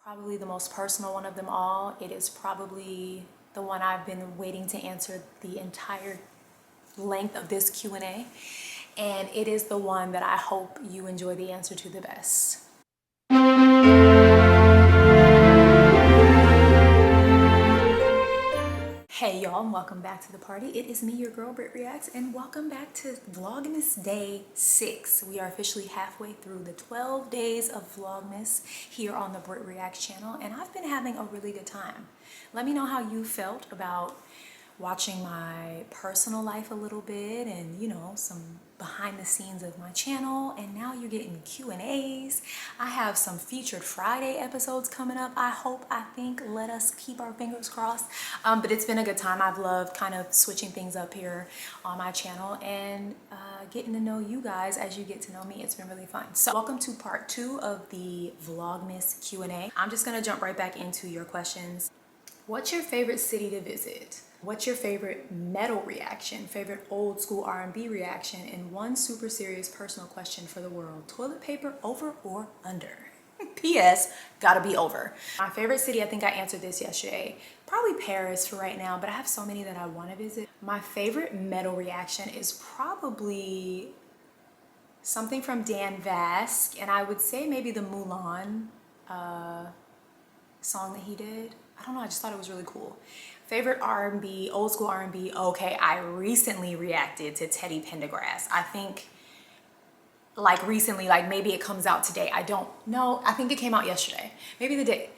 Probably the most personal one of them all. It is probably the one I've been waiting to answer the entire length of this Q&A. And it is the one that I hope you enjoy the answer to the best. Hey y'all, and welcome back to the party. It is me, your girl, BrittReacts, and welcome back to Vlogmas Day 6. We are officially halfway through the 12 days of Vlogmas here on the BrittReacts channel, and I've been having a really good time. Let me know how you felt about watching my personal life a little bit and, you know, some behind the scenes of my channel. And now you're getting Q&As. I have some featured Friday episodes coming up. I think, let us keep our fingers crossed. But it's been a good time. I've loved kind of switching things up here on my channel and getting to know you guys as you get to know me. It's been really fun. So welcome to part 2 of the Vlogmas Q&A. I'm just gonna jump right back into your questions. What's your favorite city to visit? What's your favorite metal reaction, favorite old school R&B reaction, and one super serious personal question for the world? Toilet paper over or under? P.S. Gotta be over. My favorite city, I think I answered this yesterday. Probably Paris for right now, but I have so many that I want to visit. My favorite metal reaction is probably something from Dan Vasc, and I would say maybe the Mulan song that he did. I don't know, I just thought it was really cool. Favorite R&B, old school R&B. Okay, I recently reacted to Teddy Pendergrass. I think like recently, like maybe it comes out today. I don't know. I think it came out yesterday. Maybe the day.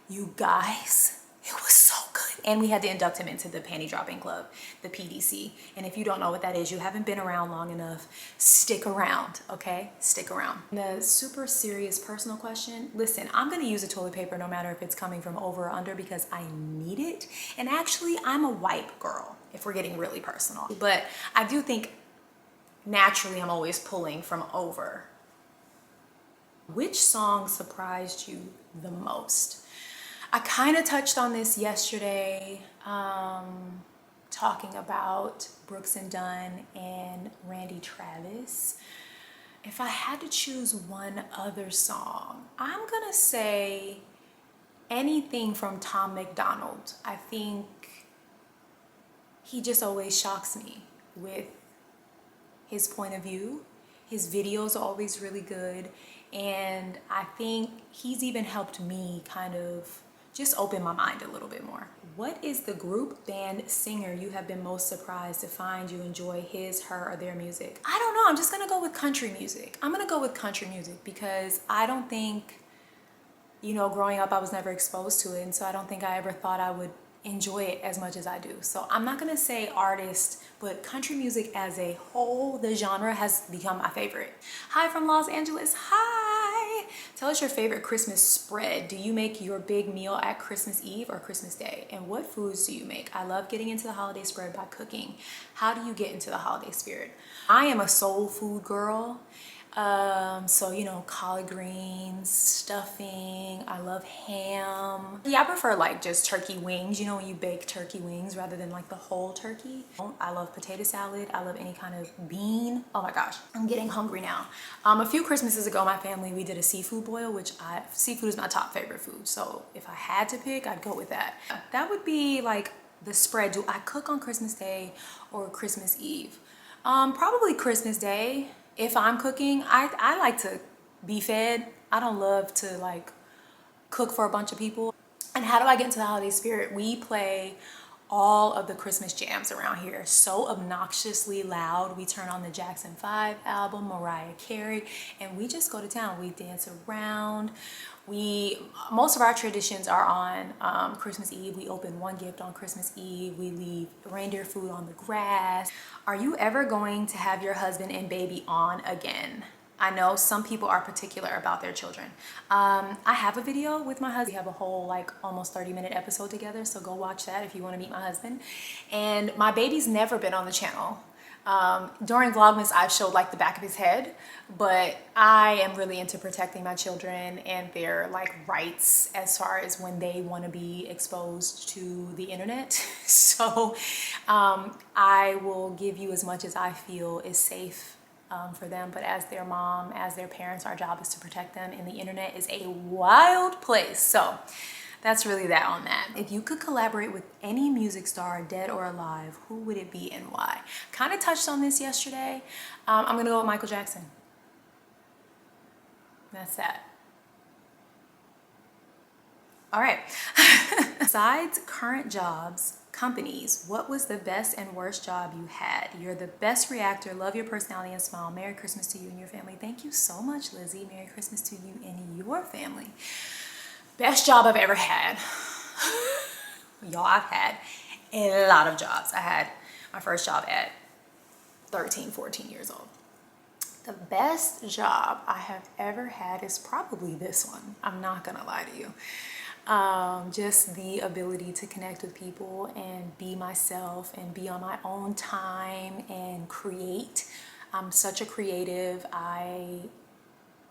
You guys, it was so good. And we had to induct him into the Panty Dropping Club, the PDC. And if you don't know what that is, you haven't been around long enough, stick around, okay? Stick around. The super serious personal question, listen, I'm gonna use a toilet paper no matter if it's coming from over or under because I need it. And actually, I'm a wipe girl, if we're getting really personal. But I do think naturally I'm always pulling from over. Which song surprised you the most? I kind of touched on this yesterday, talking about Brooks and Dunn and Randy Travis. If I had to choose one other song, I'm gonna say anything from Tom MacDonald. I think he just always shocks me with his point of view. His videos are always really good, and I think he's even helped me kind of just open my mind a little bit more. What is the group, band, singer you have been most surprised to find you enjoy his, her, or their music? I don't know, I'm just gonna go with country music. I'm gonna go with country music because I don't think, you know, growing up I was never exposed to it, and so I don't think I ever thought I would enjoy it as much as I do. So I'm not gonna say artist, but country music as a whole, the genre has become my favorite. Hi from Los Angeles, hi! Tell us your favorite Christmas spread. Do you make your big meal at Christmas Eve or Christmas Day? And what foods do you make? I love getting into the holiday spread by cooking. How do you get into the holiday spirit? I am a soul food girl. So, you know, collard greens, stuffing, I love ham. Yeah, I prefer like just turkey wings, you know, when you bake turkey wings rather than like the whole turkey. I love potato salad. I love any kind of bean. Oh my gosh, I'm getting hungry now. A few Christmases ago, my family, we did a seafood boil, which seafood is my top favorite food. So if I had to pick, I'd go with that. That would be like the spread. Do I cook on Christmas Day or Christmas Eve? Probably Christmas Day. If I'm cooking, I like to be fed. I don't love to like cook for a bunch of people. And how do I get into the holiday spirit? We play all of the Christmas jams around here so obnoxiously loud. We turn on the Jackson 5 album, Mariah Carey, and we just go to town. We dance around. Most of our traditions are on Christmas Eve. We open one gift on Christmas Eve. We leave reindeer food on the grass. Are you ever going to have your husband and baby on again? I know some people are particular about their children. I have a video with my husband. We have a whole like almost 30-minute episode together, so go watch that if you want to meet my husband. And my baby's never been on the channel. During Vlogmas, I showed like the back of his head, but I am really into protecting my children and their like rights as far as when they want to be exposed to the internet. So I will give you as much as I feel is safe for them, but as their mom, as their parents, our job is to protect them, and the internet is a wild place. So that's really that on that. If you could collaborate with any music star, dead or alive, who would it be and why? Kind of touched on this yesterday. I'm gonna go with Michael Jackson. That's that. All right. Besides current jobs, companies, what was the best and worst job you had? You're the best reactor. Love your personality and smile. Merry Christmas to you and your family. Thank you so much, Lizzie. Merry Christmas to you and your family. Best job I've ever had. Y'all, I've had a lot of jobs. I had my first job at 13, 14 years old. The best job I have ever had is probably this one. I'm not gonna lie to you. Just the ability to connect with people and be myself and be on my own time and create. I'm such a creative. I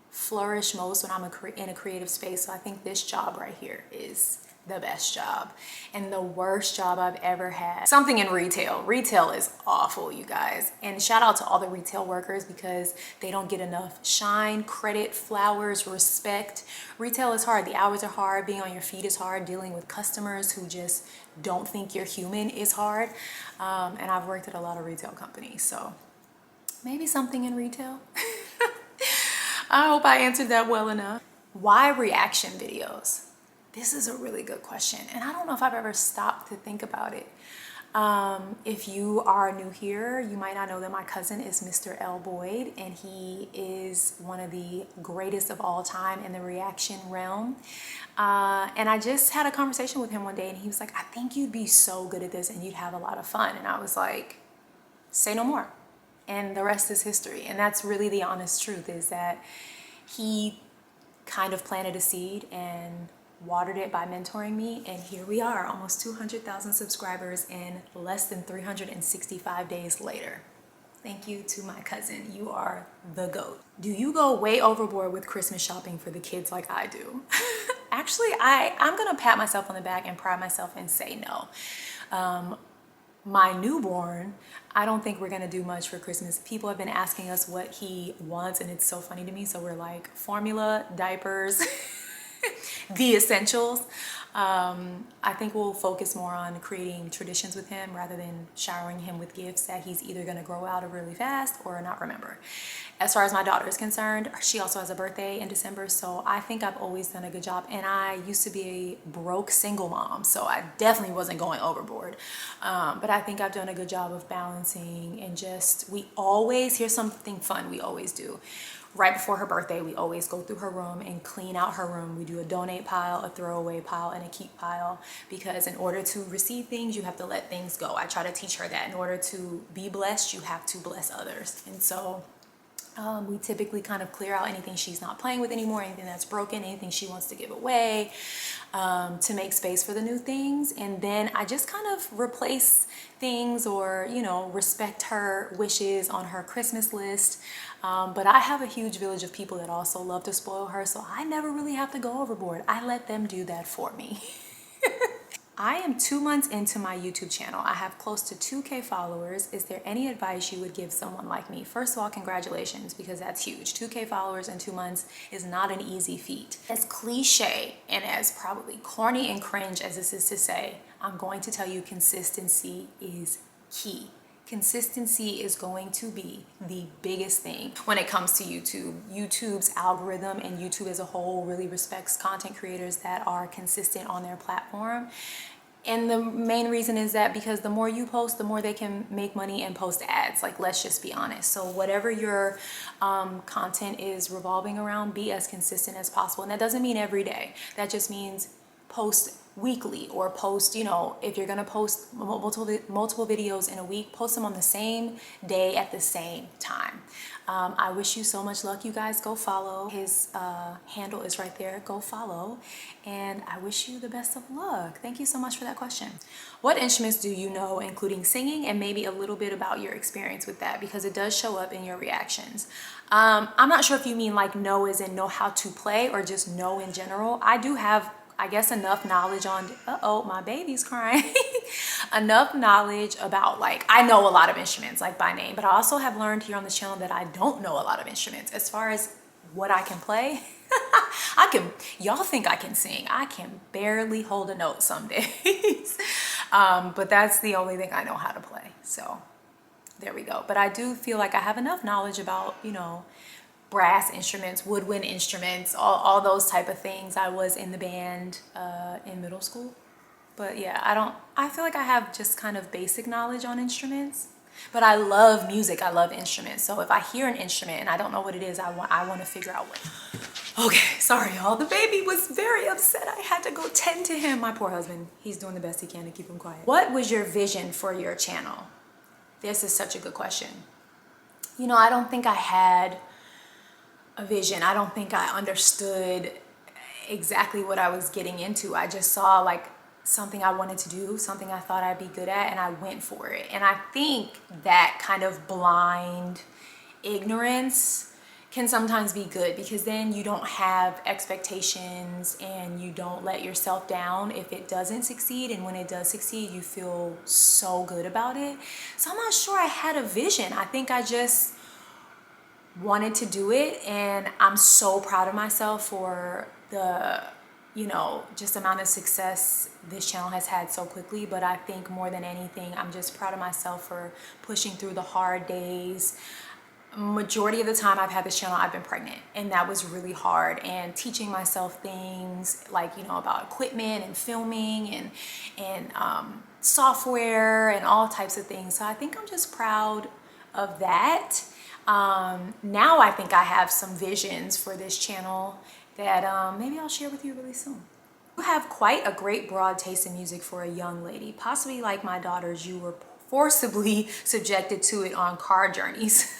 flourish most when I'm in a creative space. So I think this job right here is the best job. And the worst job I've ever had, something in retail. Retail is awful, you guys. And shout out to all the retail workers because they don't get enough shine, credit, flowers, respect. Retail is hard. The hours are hard. Being on your feet is hard. Dealing with customers who just don't think you're human is hard. And I've worked at a lot of retail companies. So maybe something in retail. I hope I answered that well enough. Why reaction videos? This is a really good question, and I don't know if I've ever stopped to think about it. If you are new here, you might not know that my cousin is Mr. L. Boyd, and he is one of the greatest of all time in the reaction realm. And I just had a conversation with him one day, and he was like, I think you'd be so good at this and you'd have a lot of fun. And I was like, say no more. And the rest is history. And that's really the honest truth, is that he kind of planted a seed and watered it by mentoring me, and here we are, almost 200,000 subscribers in less than 365 days later. Thank you to my cousin. You are the GOAT. Do you go way overboard with Christmas shopping for the kids like I do? Actually, I'm gonna pat myself on the back and pride myself and say no. My newborn, I don't think we're gonna do much for Christmas. People have been asking us what he wants, and it's so funny to me. So we're like, formula, diapers, the essentials. I think we'll focus more on creating traditions with him rather than showering him with gifts that he's either gonna grow out of really fast or not remember. As far as my daughter is concerned, she also has a birthday in December, so I think I've always done a good job. And I used to be a broke single mom, so I definitely wasn't going overboard. But I think I've done a good job of balancing, and just, here's something fun we always do. Right before her birthday, we always go through her room and clean out her room. We do a donate pile, a throwaway pile, and a keep pile, because in order to receive things, you have to let things go. I try to teach her that in order to be blessed, you have to bless others. And so we typically kind of clear out anything she's not playing with anymore, anything that's broken, anything she wants to give away, to make space for the new things. And then I just kind of replace things, or, you know, respect her wishes on her Christmas list. But I have a huge village of people that also love to spoil her, so I never really have to go overboard. I let them do that for me. I am 2 months into my YouTube channel. I have close to 2K followers. Is there any advice you would give someone like me? First of all, congratulations, because that's huge. 2K followers in 2 months is not an easy feat. As cliche and as probably corny and cringe as this is to say, I'm going to tell you consistency is key. Consistency is going to be the biggest thing when it comes to YouTube. YouTube's algorithm and YouTube as a whole really respects content creators that are consistent on their platform. And the main reason is that because the more you post, the more they can make money and post ads. Like, let's just be honest. So whatever your content is revolving around, be as consistent as possible. And that doesn't mean every day. That just means post weekly, or post, you know, if you're gonna post multiple videos in a week, post them on the same day at the same time. I wish you so much luck, you guys. Go follow. His handle is right there. Go follow. And I wish you the best of luck. Thank you so much for that question. What instruments do you know, including singing, and maybe a little bit about your experience with that, because it does show up in your reactions. I'm not sure if you mean like know as in know how to play, or just know in general. I do have, I guess, enough knowledge on, uh-oh, my baby's crying. enough knowledge about, like, I know a lot of instruments like by name, but I also have learned here on this channel that I don't know a lot of instruments. As far as what I can play, y'all think I can sing. I can barely hold a note some days. But that's the only thing I know how to play. So there we go. But I do feel like I have enough knowledge about, you know, brass instruments, woodwind instruments, all those type of things. I was in the band in middle school. But yeah, I feel like I have just kind of basic knowledge on instruments. But I love music, I love instruments. So if I hear an instrument and I don't know what it is, I want to figure out what. Okay, sorry y'all, the baby was very upset. I had to go tend to him. My poor husband, he's doing the best he can to keep him quiet. What was your vision for your channel? This is such a good question. You know, I don't think I had a vision. I don't think I understood exactly what I was getting into. I just saw like something I wanted to do, something I thought I'd be good at, and I went for it. And I think that kind of blind ignorance can sometimes be good, because then you don't have expectations and you don't let yourself down if it doesn't succeed. And when it does succeed, you feel so good about it. So I'm not sure I had a vision. I think I just wanted to do it, and I'm so proud of myself for the, you know, just amount of success this channel has had so quickly. But I think more than anything, I'm just proud of myself for pushing through the hard days. Majority of the time I've had this channel, I've been pregnant, and that was really hard, and teaching myself things like, you know, about equipment and filming and software and all types of things. So I think I'm just proud of that. Now I think I have some visions for this channel that maybe I'll share with you really soon. You have quite a great broad taste in music for a young lady, possibly like my daughters. You were forcibly subjected to it on car journeys.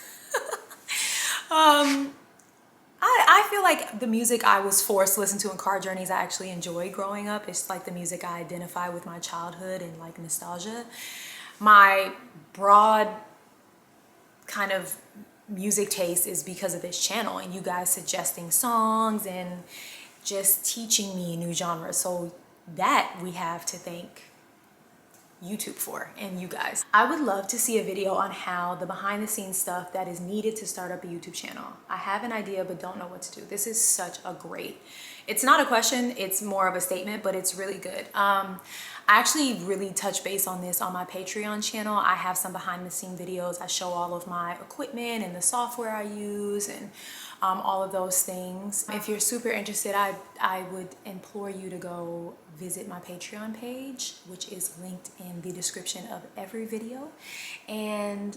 I feel like the music I was forced to listen to in car journeys, I actually enjoyed growing up. It's like the music I identify with my childhood and like nostalgia. My broad kind of music taste is because of this channel and you guys suggesting songs and just teaching me new genres. So that we have to thank YouTube for, and you guys. I would love to see a video on how the behind the scenes stuff that is needed to start up a YouTube channel. I have an idea but don't know what to do. This is such a great, it's not a question, it's more of a statement, but it's really good. I actually really touch base on this on my Patreon channel. I have some behind the scene videos. I show all of my equipment and the software I use and all of those things. If you're super interested, I would implore you to go visit my Patreon page, which is linked in the description of every video, and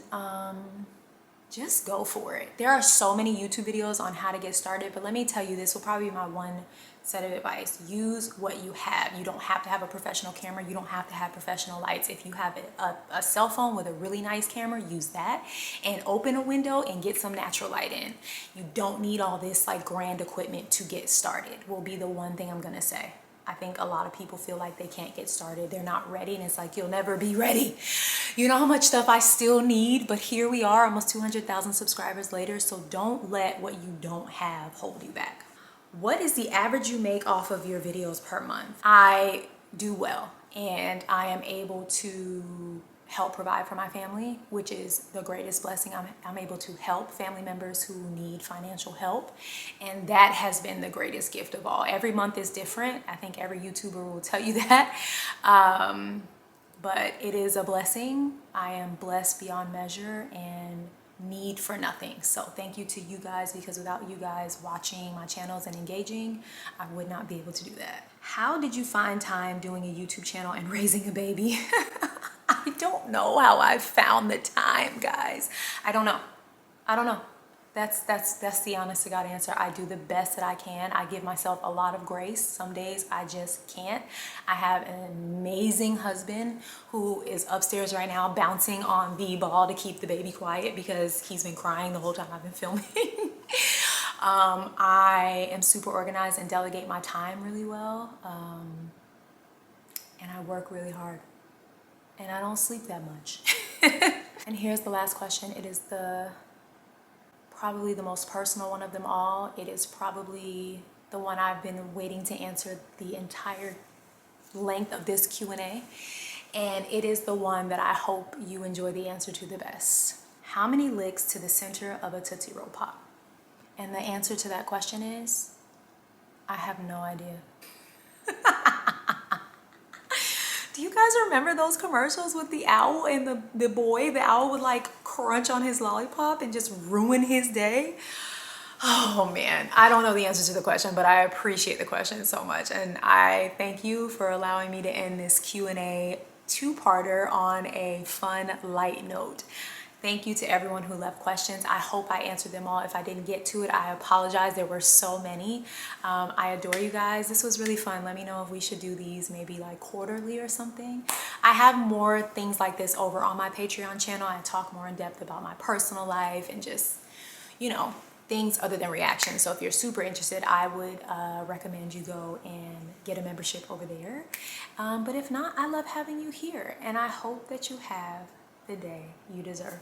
just go for it. There are so many YouTube videos on how to get started, but let me tell you, this will probably be my one set of advice. Use what you have. You don't have to have a professional camera. You don't have to have professional lights. If you have a cell phone with a really nice camera, use that and open a window and get some natural light in. You don't need all this like grand equipment to get started, will be the one thing I'm gonna say. I think a lot of people feel like they can't get started. They're not ready, and it's like, you'll never be ready. You know how much stuff I still need, but here we are almost 200,000 subscribers later. So don't let what you don't have hold you back. What is the average you make off of your videos per month? I do well, and I am able to help provide for my family, which is the greatest blessing. I'm able to help family members who need financial help, and that has been the greatest gift of all. Every month is different. I think every YouTuber will tell you that, but it is a blessing. I am blessed beyond measure and need for nothing. So thank you to you guys, because without you guys watching my channels and engaging, I would not be able to do that. How did you find time doing a YouTube channel and raising a baby? I don't know how I found the time, guys. I don't know. That's the honest to God answer. I do the best that I can. I give myself a lot of grace. Some days I just can't. I have an amazing husband who is upstairs right now bouncing on the ball to keep the baby quiet because he's been crying the whole time I've been filming. I am super organized and delegate my time really well. And I work really hard. And I don't sleep that much. And here's the last question. It is probably the most personal one of them all. It is probably the one I've been waiting to answer the entire length of this Q&A. and it is the one that I hope you enjoy the answer to the best. How many licks to the center of a Tootsie Roll Pop? And the answer to that question is, I have no idea. Do you guys remember those commercials with the owl and the boy? The owl would like crunch on his lollipop and just ruin his day. Oh man, I don't know the answer to the question, but I appreciate the question so much. And I thank you for allowing me to end this Q&A two-parter on a fun, light note. Thank you to everyone who left questions. I hope I answered them all. If I didn't get to it, I apologize. There were so many. I adore you guys. This was really fun. Let me know if we should do these maybe like quarterly or something. I have more things like this over on my Patreon channel. I talk more in depth about my personal life and just, you know, things other than reactions. So if you're super interested, I would recommend you go and get a membership over there. But if not, I love having you here, and I hope that you have the day you deserve.